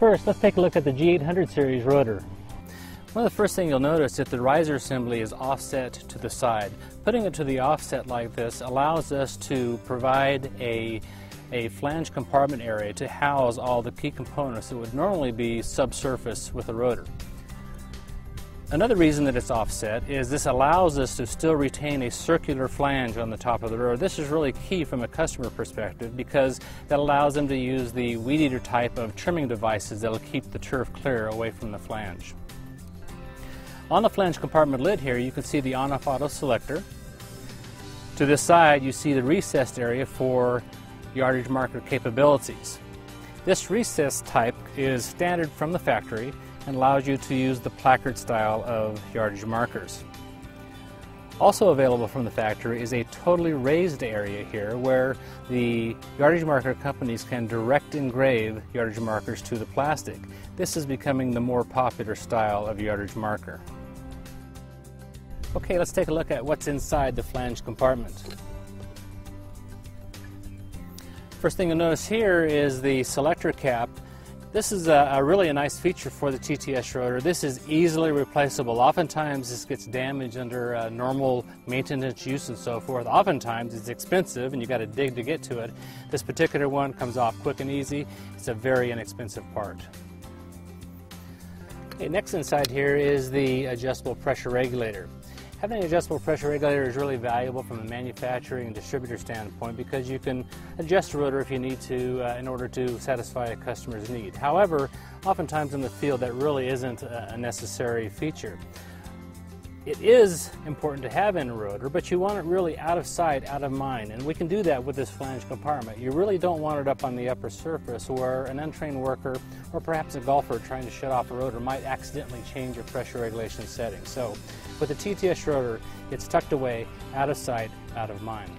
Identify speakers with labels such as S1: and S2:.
S1: First, let's take a look at the G800 series rotor. One of the first things you'll notice is that the riser assembly is offset to the side. Putting it to the offset like this allows us to provide a flange compartment area to house all the key components that would normally be subsurface with a rotor. Another reason that it's offset is this allows us to still retain a circular flange on the top of the rotor. This is really key from a customer perspective because that allows them to use the weed eater type of trimming devices that will keep the turf clear away from the flange. On the flange compartment lid here, you can see the on-off auto selector. To this side, you see the recessed area for yardage marker capabilities. This recessed type is standard from the factory and allows you to use the placard style of yardage markers. Also available from the factory is a totally raised area here where the yardage marker companies can direct engrave yardage markers to the plastic. This is becoming the more popular style of yardage marker. Okay, let's take a look at what's inside the flange compartment. First thing you'll notice here is the selector cap. This is really a nice feature for the TTS rotor. This is easily replaceable. Oftentimes this gets damaged under normal maintenance use and so forth. Oftentimes it's expensive and you got to dig to get to it. This particular one comes off quick and easy. It's a very inexpensive part. Okay, next inside here is the adjustable pressure regulator. Having an adjustable pressure regulator is really valuable from a manufacturing and distributor standpoint because you can adjust the rotor if you need to in order to satisfy a customer's need. However, oftentimes in the field that really isn't a necessary feature. It is important to have in a rotor, but you want it really out of sight, out of mind, and we can do that with this flange compartment. You really don't want it up on the upper surface where an untrained worker or perhaps a golfer trying to shut off a rotor might accidentally change your pressure regulation setting. So with the TTS rotor, it's tucked away, out of sight, out of mind.